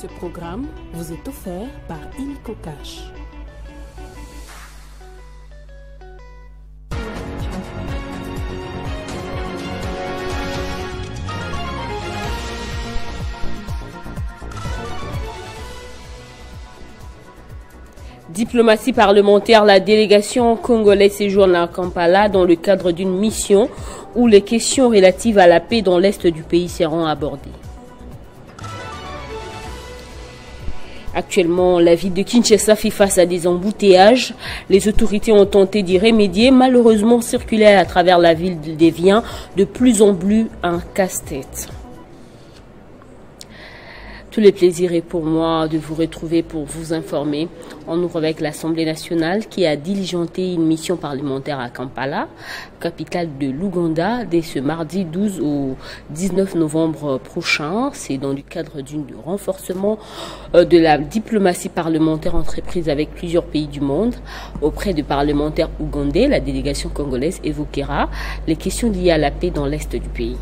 Ce programme vous est offert par Illico Cash. Diplomatie parlementaire, la délégation congolaise séjourne à Kampala dans le cadre d'une mission où les questions relatives à la paix dans l'est du pays seront abordées. Actuellement, la ville de Kinshasa fait face à des embouteillages. Les autorités ont tenté d'y remédier. Malheureusement, circuler à travers la ville devient de plus en plus un casse-tête. Tous les plaisirs est pour moi de vous retrouver pour vous informer. On ouvre avec l'Assemblée nationale qui a diligenté une mission parlementaire à Kampala, capitale de l'Ouganda, dès ce mardi 12 au 19 novembre prochain. C'est dans le cadre du renforcement de la diplomatie parlementaire entreprise avec plusieurs pays du monde. Auprès de parlementaires ougandais, la délégation congolaise évoquera les questions liées à la paix dans l'est du pays.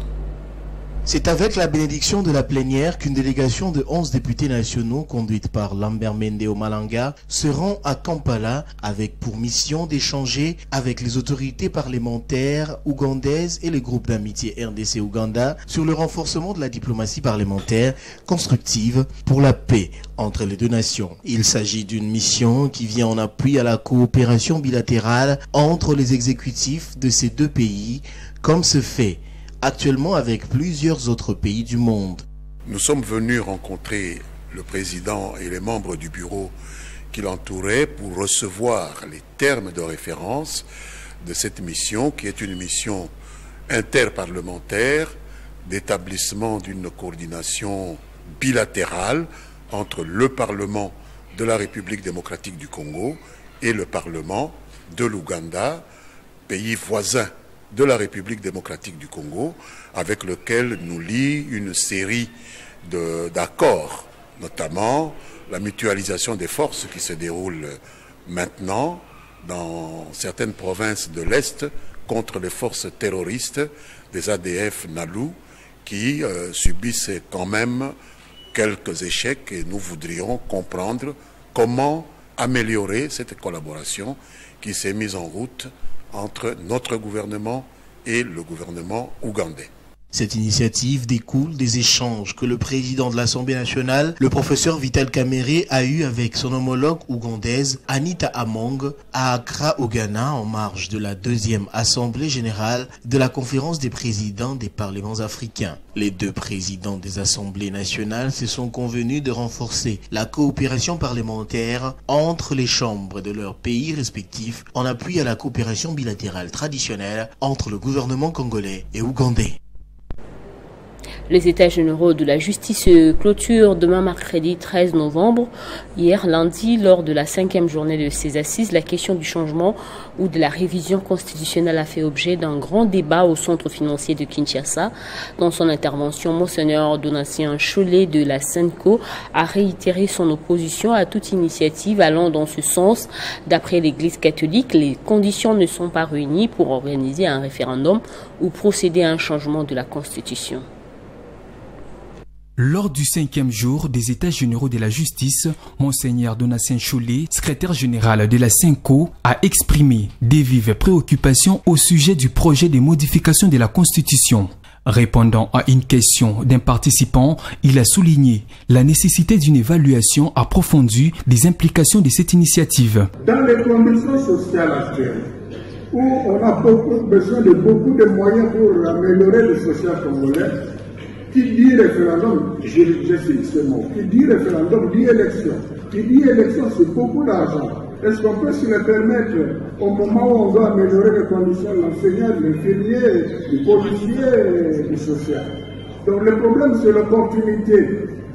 C'est avec la bénédiction de la plénière qu'une délégation de 11 députés nationaux conduite par Lambert Mende Omalanga se rend à Kampala avec pour mission d'échanger avec les autorités parlementaires ougandaises et les groupes d'amitié RDC-Ouganda sur le renforcement de la diplomatie parlementaire constructive pour la paix entre les deux nations. Il s'agit d'une mission qui vient en appui à la coopération bilatérale entre les exécutifs de ces deux pays, comme se fait actuellement avec plusieurs autres pays du monde. Nous sommes venus rencontrer le président et les membres du bureau qui l'entouraient pour recevoir les termes de référence de cette mission, qui est une mission interparlementaire d'établissement d'une coordination bilatérale entre le Parlement de la République démocratique du Congo et le Parlement de l'Ouganda, pays voisin de la République démocratique du Congo, avec lequel nous lie une série d'accords, notamment la mutualisation des forces qui se déroule maintenant dans certaines provinces de l'Est contre les forces terroristes des ADF NALU qui subissent quand même quelques échecs, et nous voudrions comprendre comment améliorer cette collaboration qui s'est mise en route entre notre gouvernement et le gouvernement ougandais. Cette initiative découle des échanges que le président de l'Assemblée nationale, le professeur Vital Kamerhe, a eu avec son homologue ougandaise Anita Among à Accra au Ghana en marge de la deuxième Assemblée générale de la conférence des présidents des parlements africains. Les deux présidents des assemblées nationales se sont convenus de renforcer la coopération parlementaire entre les chambres de leurs pays respectifs en appui à la coopération bilatérale traditionnelle entre le gouvernement congolais et ougandais. Les États généraux de la justice clôturent demain mercredi 13 novembre. Hier lundi, lors de la 5e journée de ces assises, la question du changement ou de la révision constitutionnelle a fait objet d'un grand débat au centre financier de Kinshasa. Dans son intervention, Monseigneur Donatien Cholet de la SENCO a réitéré son opposition à toute initiative allant dans ce sens. D'après l'Église catholique, les conditions ne sont pas réunies pour organiser un référendum ou procéder à un changement de la Constitution. Lors du 5e jour des États généraux de la justice, Monseigneur Donatien Cholet, secrétaire général de la SENCO, a exprimé des vives préoccupations au sujet du projet de modification de la Constitution. Répondant à une question d'un participant, il a souligné la nécessité d'une évaluation approfondie des implications de cette initiative. Dans les conditions sociales actuelles, où on a besoin de beaucoup de moyens pour améliorer le social congolais, qui dit référendum, je cite ce mot, qui dit référendum dit élection. Qui dit élection, c'est beaucoup d'argent. Est-ce qu'on peut se le permettre au moment où on doit améliorer les conditions de l'enseignant, de l'infirmier, du policier et du social? Donc le problème, c'est l'opportunité.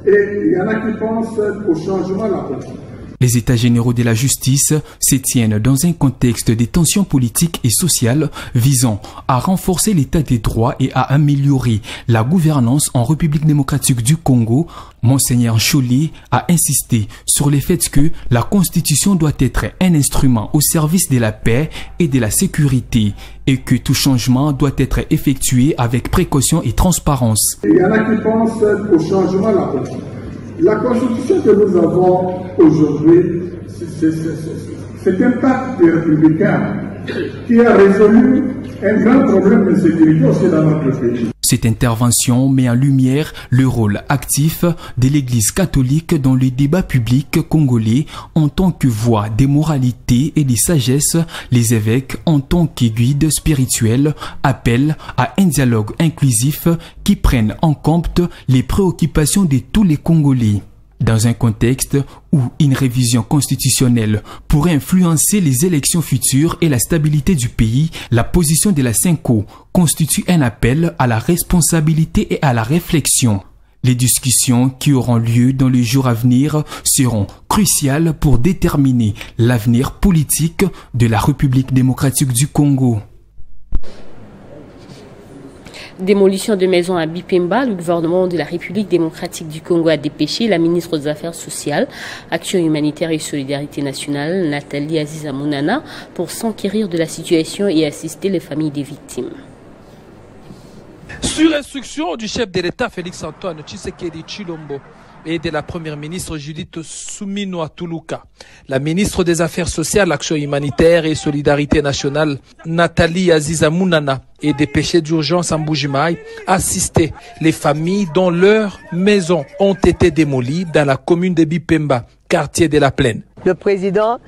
Et il y en a qui pensent au changement de la politique. Les États généraux de la justice se tiennent dans un contexte de tensions politiques et sociales visant à renforcer l'état des droits et à améliorer la gouvernance en République démocratique du Congo. Monseigneur Cholet a insisté sur le fait que la Constitution doit être un instrument au service de la paix et de la sécurité et que tout changement doit être effectué avec précaution et transparence. Il y en a qui pensent au changement de la politique. La constitution que nous avons aujourd'hui, c'est un pacte républicain qui a résolu un grand problème de sécurité aussi dans notre pays. Cette intervention met en lumière le rôle actif de l'Église catholique dans le débat public congolais en tant que voix des moralités et des sagesses. Les évêques, en tant que guides spirituels, appellent à un dialogue inclusif qui prenne en compte les préoccupations de tous les Congolais. Dans un contexte où une révision constitutionnelle pourrait influencer les élections futures et la stabilité du pays, la position de la CENCO constitue un appel à la responsabilité et à la réflexion. Les discussions qui auront lieu dans les jours à venir seront cruciales pour déterminer l'avenir politique de la République démocratique du Congo. Démolition de maisons à Bipemba, le gouvernement de la République démocratique du Congo a dépêché la ministre des Affaires sociales, Action humanitaire et solidarité nationale, Nathalie Aziza Mounana, pour s'enquérir de la situation et assister les familles des victimes. Sur instruction du chef de l'État Félix-Antoine Tshisekedi Tshilombo et de la première ministre Judith Suminwa Tuluka, la ministre des Affaires sociales, Action humanitaire et solidarité nationale, Nathalie Aziza Mounana, et dépêchée d'urgence en Mbujimaï, assister les familles dont leurs maisons ont été démolies dans la commune de Bipemba, quartier de la Plaine. Le président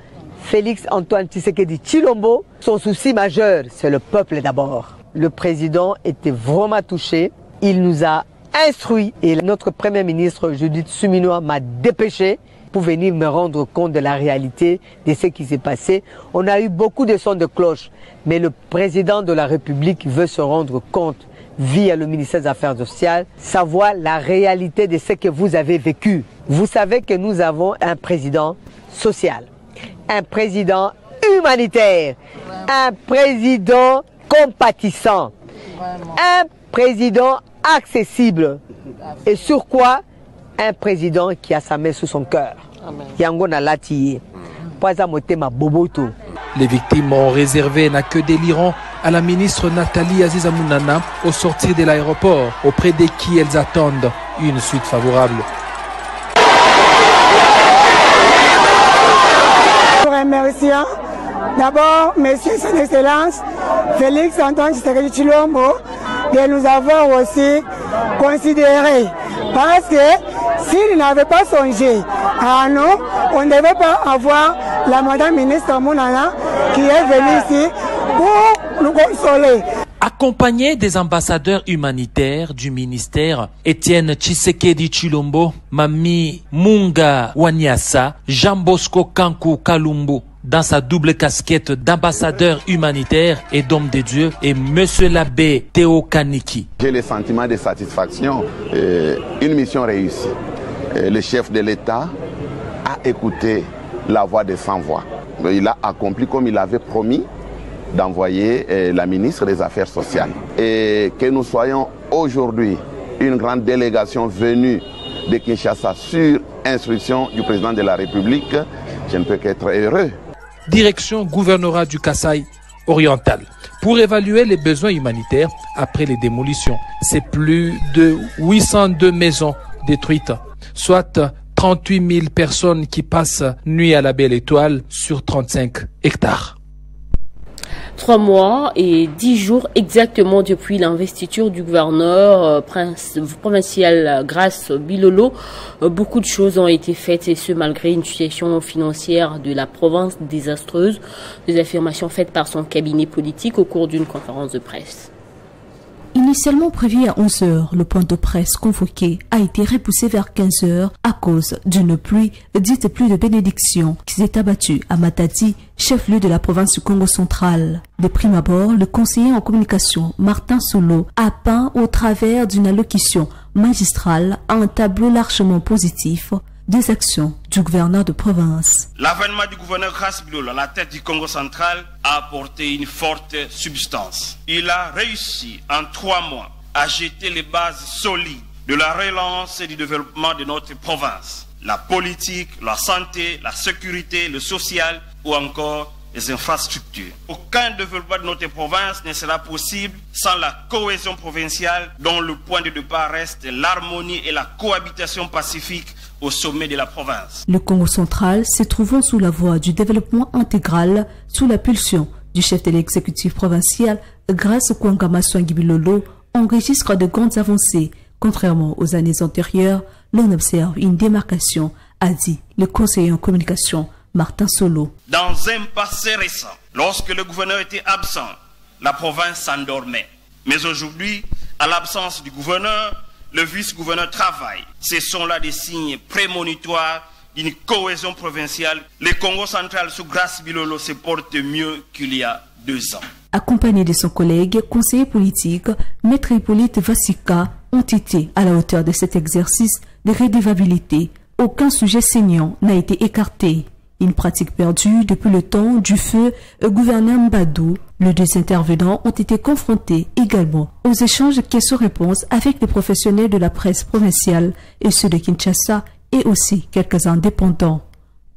Félix-Antoine Tshisekedi Tshilombo, son souci majeur, c'est le peuple d'abord. Le président était vraiment touché. Il nous a instruit et notre premier ministre Judith Suminwa m'a dépêché pour venir me rendre compte de la réalité de ce qui s'est passé. On a eu beaucoup de sons de cloche, mais le président de la République veut se rendre compte via le ministère des Affaires sociales, savoir la réalité de ce que vous avez vécu. Vous savez que nous avons un président social, un président humanitaire, un président compatissant, un président accessible et sur quoi un président qui a sa main sous son cœur. Les victimes ont réservé un accueil délirant à la ministre Nathalie Aziza Mounana au sortir de l'aéroport, auprès de qui elles attendent une suite favorable. Merci. D'abord, Monsieur Son Excellence, Félix-Antoine Tshisekedi Tshilombo, de nous avoir aussi considéré. Parce que s'il n'avait pas songé à nous, on ne devait pas avoir la Madame Ministre Mounana qui est venue ici pour nous consoler. Accompagné des ambassadeurs humanitaires du ministère, Étienne Tshisekedi Tshilombo, Mami Munga Wanyasa, Jean Bosco Kankou Kalumbu, dans sa double casquette d'ambassadeur humanitaire et d'homme de Dieu, et Monsieur l'abbé Théo Kaniki. J'ai le sentiment de satisfaction, une mission réussie. Le chef de l'État a écouté la voix des sans-voix. Il a accompli comme il avait promis d'envoyer la ministre des Affaires sociales. Et que nous soyons aujourd'hui une grande délégation venue de Kinshasa sur instruction du président de la République, je ne peux qu'être heureux. Direction gouvernorat du Kasaï oriental pour évaluer les besoins humanitaires après les démolitions. C'est plus de 802 maisons détruites, soit 38 000 personnes qui passent nuit à la Belle Étoile sur 35 hectares. 3 mois et 10 jours exactement depuis l'investiture du gouverneur provincial Grace Bilolo, beaucoup de choses ont été faites et ce malgré une situation financière de la province désastreuse. Des affirmations faites par son cabinet politique au cours d'une conférence de presse. Initialement prévu à 11h, le point de presse convoqué a été repoussé vers 15h à cause d'une pluie, dite pluie de bénédiction, qui s'est abattue à Matadi, chef-lieu de la province du Congo central. De prime abord, le conseiller en communication, Martin Solo, a peint au travers d'une allocution magistrale un tableau largement positif des actions du gouverneur de province. L'avènement du gouverneur Grace Bilolo à la tête du Congo central a apporté une forte substance. Il a réussi en 3 mois à jeter les bases solides de la relance et du développement de notre province. La politique, la santé, la sécurité, le social ou encore les infrastructures. Aucun développement de notre province ne sera possible sans la cohésion provinciale dont le point de départ reste l'harmonie et la cohabitation pacifique au sommet de la province. Le Congo central, se trouvant sous la voie du développement intégral, sous la pulsion du chef de l'exécutif provincial, grâce au Kwangama Swangibilolo, enregistre de grandes avancées. Contrairement aux années antérieures, l'on observe une démarcation, a dit le conseiller en communication Martin Solo. Dans un passé récent, lorsque le gouverneur était absent, la province s'endormait. Mais aujourd'hui, à l'absence du gouverneur, le vice-gouverneur travaille. Ce sont là des signes prémonitoires d'une cohésion provinciale. Le Congo central sous Grace Bilolo se porte mieux qu'il y a 2 ans. Accompagné de son collègue, conseiller politique, Maître Hippolyte Vassika, ont été à la hauteur de cet exercice de redevabilité. Aucun sujet saignant n'a été écarté. Une pratique perdue depuis le temps du feu gouverneur Mbadou. Les 2 intervenants ont été confrontés également aux échanges questions-réponses avec les professionnels de la presse provinciale et ceux de Kinshasa et aussi quelques indépendants.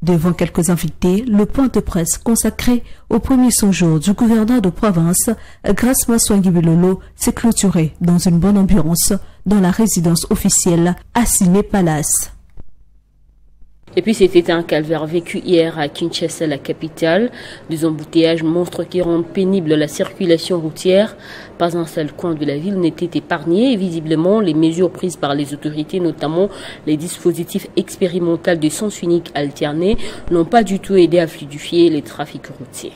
Devant quelques invités, le point de presse consacré au premier 100 jours du gouverneur de province, Grace Maswangibilolo, s'est clôturé dans une bonne ambiance dans la résidence officielle à Ciné Palace. Et puis c'était un calvaire vécu hier à Kinshasa, la capitale. Des embouteillages monstres qui rendent pénible la circulation routière. Pas un seul coin de la ville n'était épargné et visiblement les mesures prises par les autorités, notamment les dispositifs expérimentaux de sens unique alterné, n'ont pas du tout aidé à fluidifier les trafics routiers.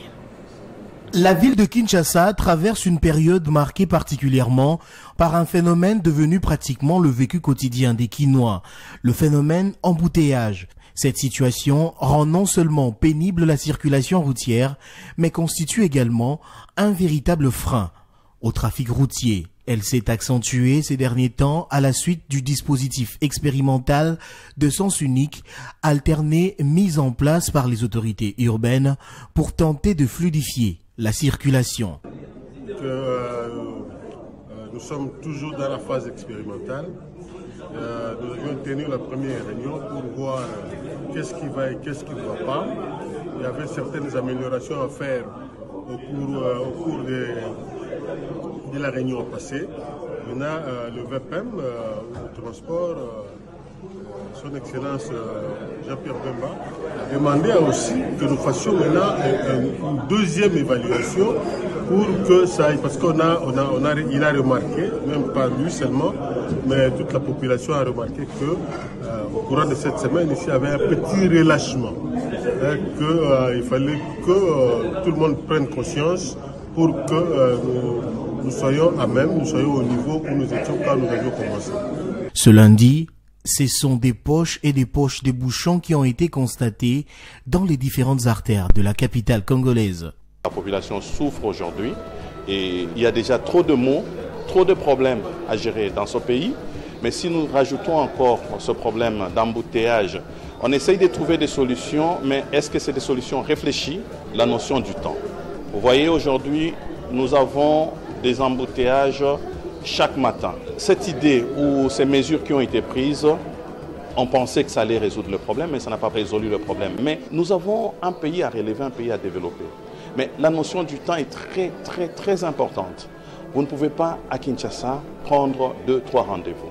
La ville de Kinshasa traverse une période marquée particulièrement par un phénomène devenu pratiquement le vécu quotidien des Kinois, le phénomène embouteillage. Cette situation rend non seulement pénible la circulation routière, mais constitue également un véritable frein au trafic routier. Elle s'est accentuée ces derniers temps à la suite du dispositif expérimental de sens unique alterné mis en place par les autorités urbaines pour tenter de fluidifier la circulation. Nous sommes toujours dans la phase expérimentale. Nous avions tenu la première réunion pour voir qu'est-ce qui va et qu'est-ce qui ne va pas. Il y avait certaines améliorations à faire au cours de la réunion passée. Maintenant, le VPM, le transport, son Excellence Jean-Pierre Bemba, a demandé aussi que nous fassions maintenant une deuxième évaluation pour que ça aille, parce qu'il a remarqué, même pas lui seulement, mais toute la population a remarqué qu'au courant de cette semaine, ici, il y avait un petit relâchement, qu'il fallait que tout le monde prenne conscience pour que nous soyons à même, nous soyons au niveau où nous étions quand nous avions commencé. Ce lundi, ce sont des poches et des poches de bouchons qui ont été constatés dans les différentes artères de la capitale congolaise. La population souffre aujourd'hui et il y a déjà trop de maux, trop de problèmes à gérer dans ce pays. Mais si nous rajoutons encore ce problème d'embouteillage, on essaye de trouver des solutions, mais est-ce que c'est des solutions réfléchies? La notion du temps. Vous voyez, aujourd'hui, nous avons des embouteillages chaque matin. Cette idée ou ces mesures qui ont été prises, on pensait que ça allait résoudre le problème, mais ça n'a pas résolu le problème. Mais nous avons un pays à relever, un pays à développer. Mais la notion du temps est très importante. Vous ne pouvez pas, à Kinshasa, prendre 2-3 rendez-vous.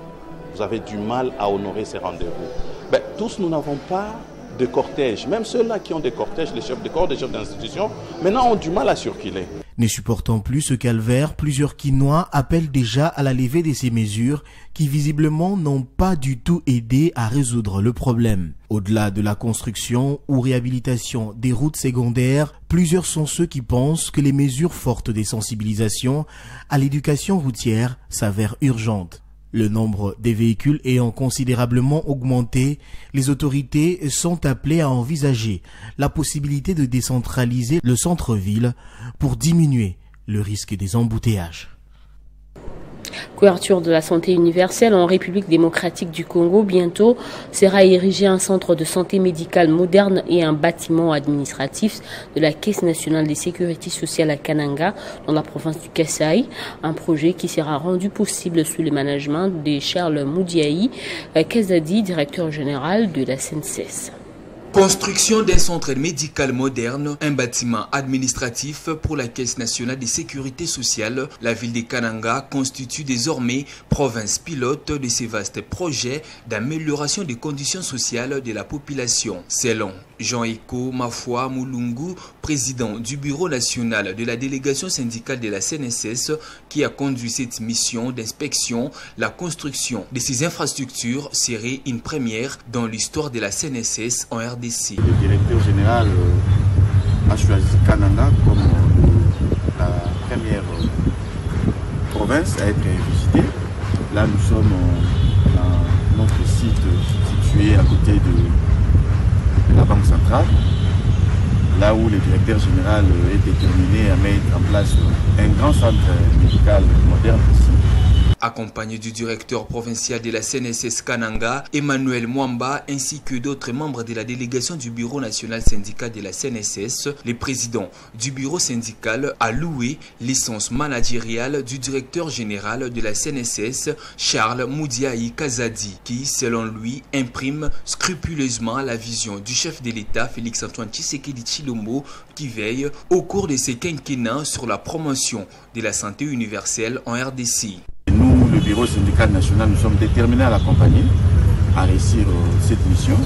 Vous avez du mal à honorer ces rendez-vous. Tous, nous n'avons pas de cortège. Même ceux-là qui ont des cortèges, les chefs de corps, les chefs d'institution, maintenant ont du mal à circuler. Ne supportant plus ce calvaire, plusieurs Kinois appellent déjà à la levée de ces mesures qui visiblement n'ont pas du tout aidé à résoudre le problème. Au-delà de la construction ou réhabilitation des routes secondaires, plusieurs sont ceux qui pensent que les mesures fortes des sensibilisations à l'éducation routière s'avèrent urgentes. Le nombre des véhicules ayant considérablement augmenté, les autorités sont appelées à envisager la possibilité de décentraliser le centre-ville pour diminuer le risque des embouteillages. Couverture de la santé universelle en République démocratique du Congo. Bientôt sera érigé un centre de santé médicale moderne et un bâtiment administratif de la Caisse nationale de sécurité sociale à Kananga, dans la province du Kasaï. Un projet qui sera rendu possible sous le management de Charles Moudiaï, Kazadi, directeur général de la SNCS. Construction d'un centre médical moderne, un bâtiment administratif pour la Caisse nationale de sécurité sociale. La ville de Kananga constitue désormais province pilote de ces vastes projets d'amélioration des conditions sociales de la population. Selon Jean-Eko Mafwa Mulungu, président du bureau national de la délégation syndicale de la CNSS, qui a conduit cette mission d'inspection, la construction de ces infrastructures serait une première dans l'histoire de la CNSS en RDC. Le directeur général a choisi Kananga comme la première province à être visitée. Là, nous sommes dans notre site situé à côté de la Banque centrale, là où le directeur général est déterminé à mettre en place un grand centre médical moderne ici. Accompagné du directeur provincial de la CNSS Kananga, Emmanuel Mwamba, ainsi que d'autres membres de la délégation du bureau national syndical de la CNSS, le président du bureau syndical a loué l'essence managériale du directeur général de la CNSS, Charles Moudiaï Kazadi, qui, selon lui, imprime scrupuleusement la vision du chef de l'État, Félix-Antoine Tshisekedi Tshilombo, qui veille au cours de ses quinquennats sur la promotion de la santé universelle en RDC. Nous, le bureau syndical national, nous sommes déterminés à l'accompagner, à réussir cette mission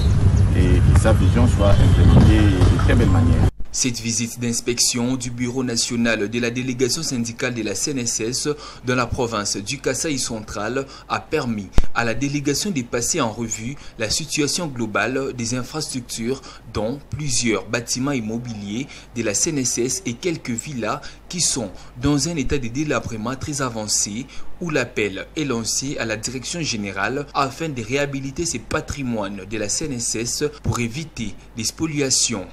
et que sa vision soit implémentée de très belle manière. Cette visite d'inspection du bureau national de la délégation syndicale de la CNSS dans la province du Kasaï central a permis à la délégation de passer en revue la situation globale des infrastructures, dont plusieurs bâtiments immobiliers de la CNSS et quelques villas qui sont dans un état de délabrement très avancé, où l'appel est lancé à la direction générale afin de réhabiliter ces patrimoines de la CNSS pour éviter les spoliations.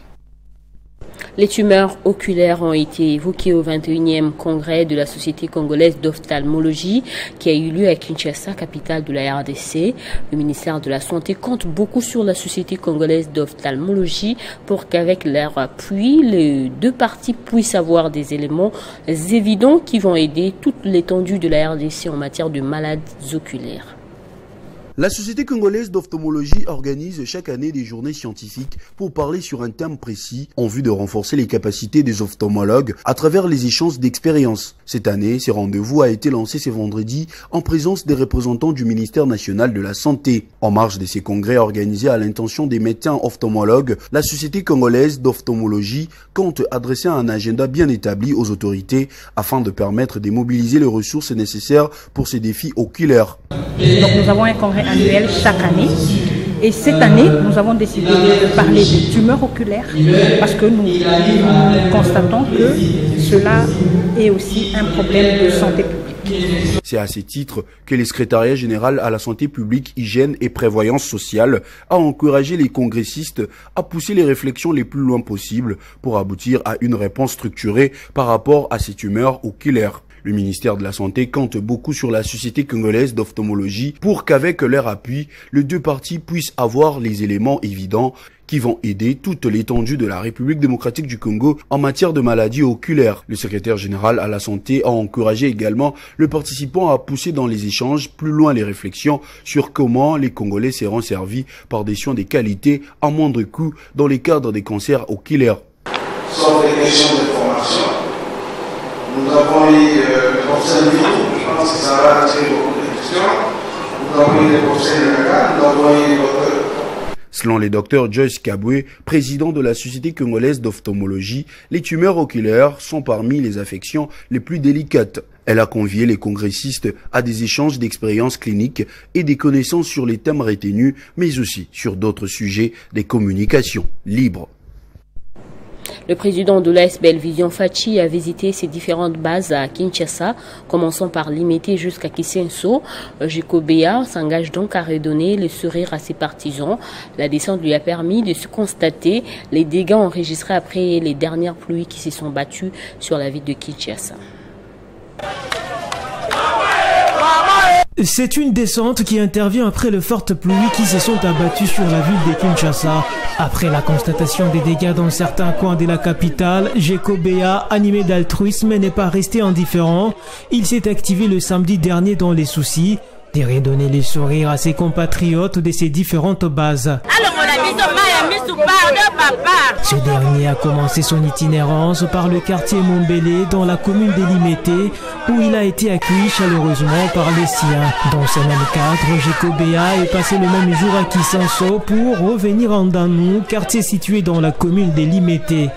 Les tumeurs oculaires ont été évoquées au 21e congrès de la Société congolaise d'ophtalmologie qui a eu lieu à Kinshasa, capitale de la RDC. Le ministère de la Santé compte beaucoup sur la Société congolaise d'ophtalmologie pour qu'avec leur appui, les deux parties puissent avoir des éléments évidents qui vont aider toute l'étendue de la RDC en matière de maladies oculaires. La Société congolaise d'ophtalmologie organise chaque année des journées scientifiques pour parler sur un thème précis en vue de renforcer les capacités des ophtalmologues à travers les échanges d'expériences. Cette année, ce rendez-vous a été lancé ce vendredi en présence des représentants du ministère national de la Santé. En marge de ces congrès organisés à l'intention des médecins ophtalmologues, la Société congolaise d'ophtalmologie compte adresser un agenda bien établi aux autorités afin de permettre de mobiliser les ressources nécessaires pour ces défis oculaires. Donc nous avons un congrès annuel chaque année et cette année nous avons décidé de parler des tumeurs oculaires parce que nous constatons que cela est aussi un problème de santé publique. C'est à ce titre que le secrétariat général à la santé publique, hygiène et prévoyance sociale a encouragé les congressistes à pousser les réflexions les plus loin possible pour aboutir à une réponse structurée par rapport à ces tumeurs oculaires. Le ministère de la Santé compte beaucoup sur la Société congolaise d'ophtalmologie pour qu'avec leur appui, les deux parties puissent avoir les éléments évidents qui vont aider toute l'étendue de la République démocratique du Congo en matière de maladies oculaires. Le secrétaire général à la Santé a encouragé également le participant à pousser dans les échanges plus loin les réflexions sur comment les Congolais seront servis par des soins de qualité à moindre coût dans les cadres des cancers oculaires. Sans des questions de formation, nous avons eu le professeur Mito, je pense que ça va attirer beaucoup de questions. Nous avons eu le professeur Naka, nous avons eu le docteur. Selon le docteur Joyce Kabwe, président de la Société congolaise d'ophtalmologie, les tumeurs oculaires sont parmi les affections les plus délicates. Elle a convié les congressistes à des échanges d'expériences cliniques et des connaissances sur les thèmes retenus, mais aussi sur d'autres sujets des communications libres. Le président de l'ASBL Vision Fachi a visité ses différentes bases à Kinshasa, commençant par Limete jusqu'à Kisenso. Jekobea s'engage donc à redonner le sourire à ses partisans. La descente lui a permis de se constater les dégâts enregistrés après les dernières pluies qui se sont battues sur la ville de Kinshasa. C'est une descente qui intervient après les fortes pluies qui se sont abattues sur la ville de Kinshasa. Après la constatation des dégâts dans certains coins de la capitale, Jekobea, animé d'altruisme, n'est pas resté indifférent. Il s'est activé le samedi dernier dans les soucis de redonner les sourires à ses compatriotes de ses différentes bases. Ce dernier a commencé son itinérance par le quartier Mombélé dans la commune d'Elimété où il a été accueilli chaleureusement par les siens. Dans ce même cadre, Jekobea est passé le même jour à Kisanso pour revenir en Danou, quartier situé dans la commune d'Elimété.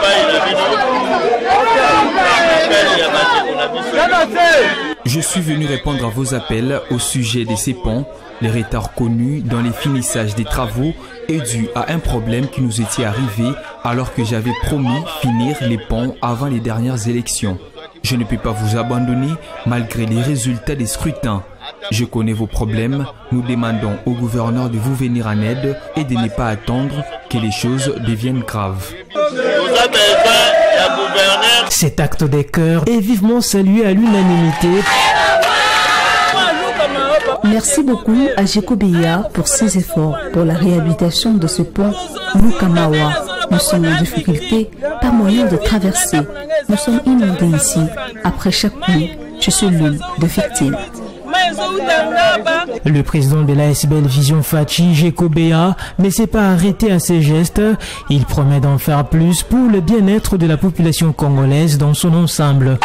Je suis venu répondre à vos appels au sujet de ces ponts. Les retards connus dans les finissages des travaux est dû à un problème qui nous était arrivé alors que j'avais promis finir les ponts avant les dernières élections. Je ne peux pas vous abandonner malgré les résultats des scrutins. Je connais vos problèmes. Nous demandons au gouverneur de vous venir en aide et de ne pas attendre que les choses deviennent graves. Cet acte des cœurs est vivement salué à l'unanimité. Merci beaucoup à Jekobea pour ses efforts pour la réhabilitation de ce pont Lukamawa. Nous sommes en difficulté, pas moyen de traverser. Nous sommes inondés ici. Après chaque nuit, je suis l'une de victimes. Le président de l'ASBL Vision Fachi, Jekobea, ne s'est pas arrêté à ses gestes. Il promet d'en faire plus pour le bien-être de la population congolaise dans son ensemble.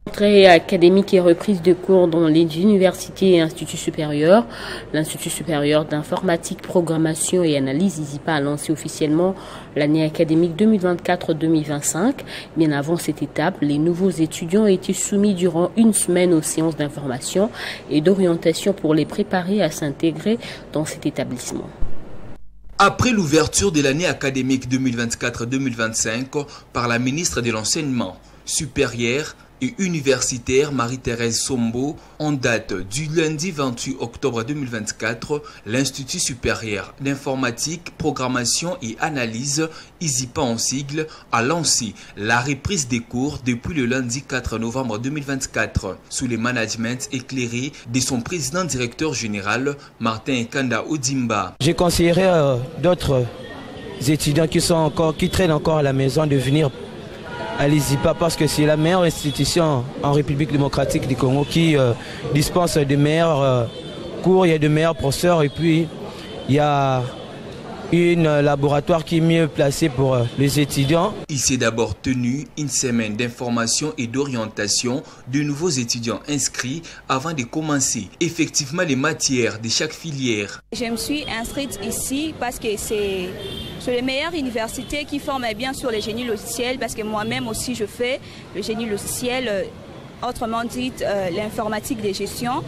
Rentrée académique et reprise de cours dans les universités et instituts supérieurs. L'Institut supérieur d'informatique, programmation et analyse ISIPA a lancé officiellement l'année académique 2024-2025. Bien avant cette étape, les nouveaux étudiants ont été soumis durant une semaine aux séances d'information et d'orientation pour les préparer à s'intégrer dans cet établissement. Après l'ouverture de l'année académique 2024-2025 par la ministre de l'Enseignement supérieur et universitaire Marie-Thérèse Sombo, en date du lundi 28 octobre 2024, l'Institut supérieur d'informatique, programmation et analyse, ISIPA en sigle, a lancé la reprise des cours depuis le lundi 4 novembre 2024, sous le management éclairé de son président-directeur général, Martin Kanda Odimba. J'ai conseillé d'autres étudiants qui traînent encore à la maison de venir à l'ISIPA parce que c'est la meilleure institution en République démocratique du Congo qui dispense de meilleurs cours, il y a de meilleurs professeurs et puis il y a un laboratoire qui est mieux placé pour les étudiants. Il s'est d'abord tenu une semaine d'information et d'orientation de nouveaux étudiants inscrits avant de commencer effectivement les matières de chaque filière. Je me suis inscrite ici parce que c'est les meilleures universités qui forment bien sur le génie logiciel parce que moi-même aussi je fais le génie logiciel, autrement dit l'informatique de gestion.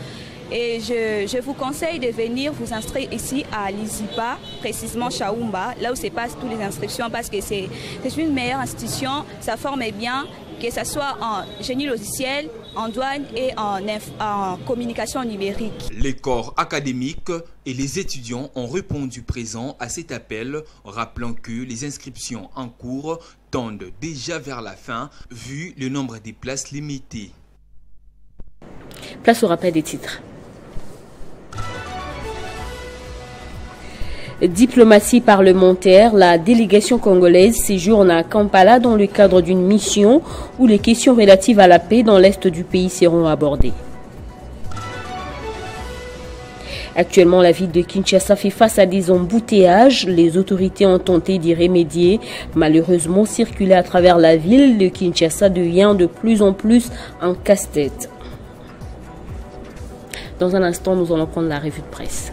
Et je vous conseille de venir vous inscrire ici à l'ISIPA, précisément Chaoumba, là où se passent toutes les inscriptions parce que c'est une meilleure institution, ça forme bien, que ce soit en génie logiciel, en douane et en communication numérique. Les corps académiques et les étudiants ont répondu présent à cet appel, rappelant que les inscriptions en cours tendent déjà vers la fin, vu le nombre de places limitées. Place au rappel des titres. Diplomatie parlementaire, la délégation congolaise séjourne à Kampala dans le cadre d'une mission où les questions relatives à la paix dans l'est du pays seront abordées. Actuellement, la ville de Kinshasa fait face à des embouteillages. Les autorités ont tenté d'y remédier. Malheureusement, circuler à travers la ville de Kinshasa devient de plus en plus un casse-tête. Dans un instant, nous allons prendre la revue de presse.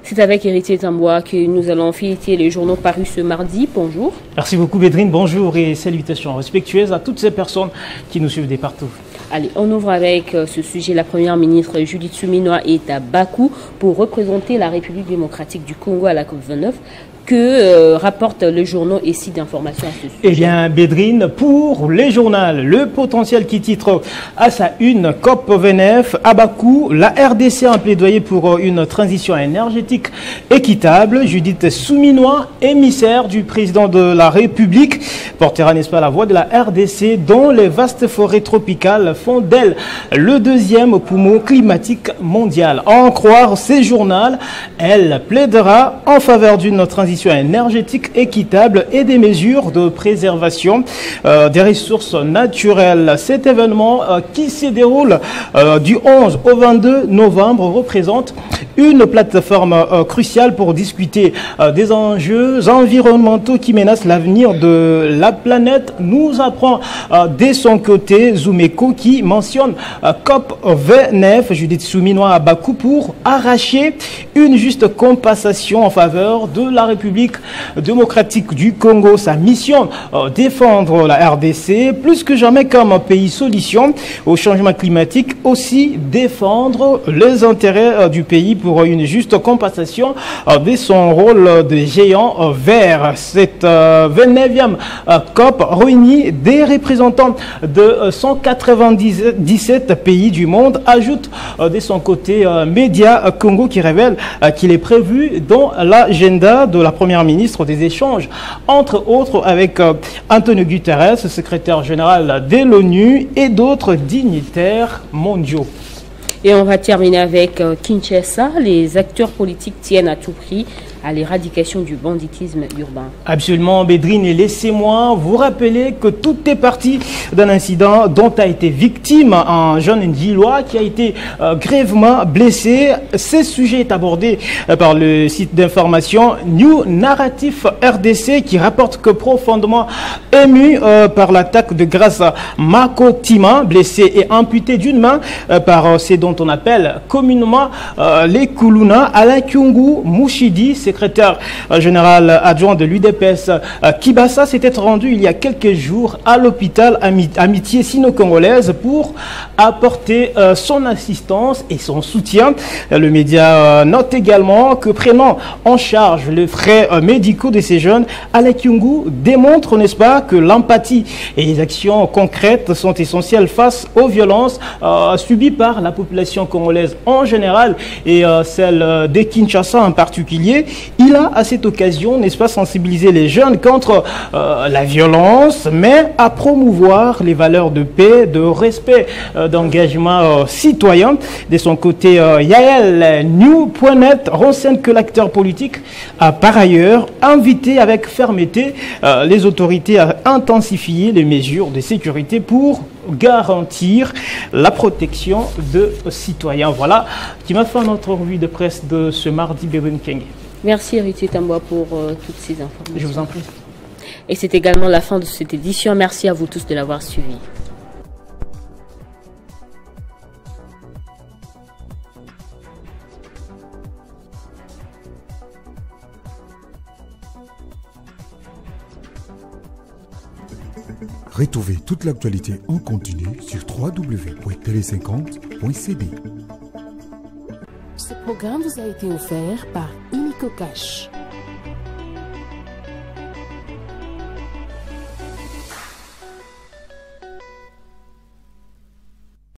C'est avec Héritier Tamboa que nous allons fêter les journaux parus ce mardi. Bonjour. Merci beaucoup Bédrine, bonjour et salutations respectueuses à toutes ces personnes qui nous suivent de partout. Allez, on ouvre avec ce sujet. La première ministre Judith Suminwa est à Bakou pour représenter la République démocratique du Congo à la COP29. Que rapportent le journal et sites d'information à ce sujet? Eh bien, Bédrine, pour les journaux, le potentiel qui titre à sa une COP29 à Bakou, la RDC a un plaidoyer pour une transition énergétique équitable. Judith Souminois, émissaire du président de la République, portera, n'est-ce pas, la voix de la RDC dont les vastes forêts tropicales font d'elle le deuxième poumon climatique mondial. À en croire ces journaux, elle plaidera en faveur d'une transition énergétique équitable et des mesures de préservation des ressources naturelles. Cet événement qui se déroule du 11 au 22 novembre représente une plateforme cruciale pour discuter des enjeux environnementaux qui menacent l'avenir de la planète, nous apprend de son côté Zoumeko, qui mentionne COP29, Judith Souminois à Bakou, pour arracher une juste compensation en faveur de la République démocratique du Congo. Sa mission, défendre la RDC plus que jamais comme un pays solution au changement climatique, aussi défendre les intérêts du pays pour une juste compensation de son rôle de géant vert. Cette 29e COP réunit des représentants de 197 pays du monde, ajoute de son côté Média Congo qui révèle qu'il est prévu dans l'agenda de la première ministre des échanges, entre autres avec Antonio Guterres, secrétaire général de l'ONU, et d'autres dignitaires mondiaux. Et on va terminer avec Kinshasa. Les acteurs politiques tiennent à tout prix à l'éradication du banditisme urbain. Absolument, Bédrine, et laissez-moi vous rappeler que tout est parti d'un incident dont a été victime un jeune Ndjilois qui a été grièvement blessé. Ce sujet est abordé par le site d'information New Narrative RDC qui rapporte que profondément ému par l'attaque de Grâce Makotima, blessé et amputé d'une main par ce dont on appelle communément les Kuluna, Alain Kyungu Mouchidi, secrétaire général adjoint de l'UDPS Kibasa, s'était rendu il y a quelques jours à l'hôpital Amitié Sino-Congolaise pour apporter son assistance et son soutien. Le média note également que prenant en charge les frais médicaux de ces jeunes, Alain Kyungu démontre, n'est-ce pas, que l'empathie et les actions concrètes sont essentielles face aux violences subies par la population congolaise en général et celle de Kinshasa en particulier. Il a à cette occasion, n'est-ce pas, sensibilisé les jeunes contre la violence, mais à promouvoir les valeurs de paix, de respect, d'engagement citoyen. De son côté, Yael New.net renseigne que l'acteur politique a par ailleurs invité avec fermeté les autorités à intensifier les mesures de sécurité pour garantir la protection de citoyens. Voilà qui m'a fait notre revue de presse de ce mardi, Bédrine Kenge. Merci Héritier Tamboa pour toutes ces informations. Je vous en prie. Et c'est également la fin de cette édition. Merci à vous tous de l'avoir suivi. Retrouvez toute l'actualité en continu sur www.tele50.cd. Ce programme vous a été offert par Illico Cash.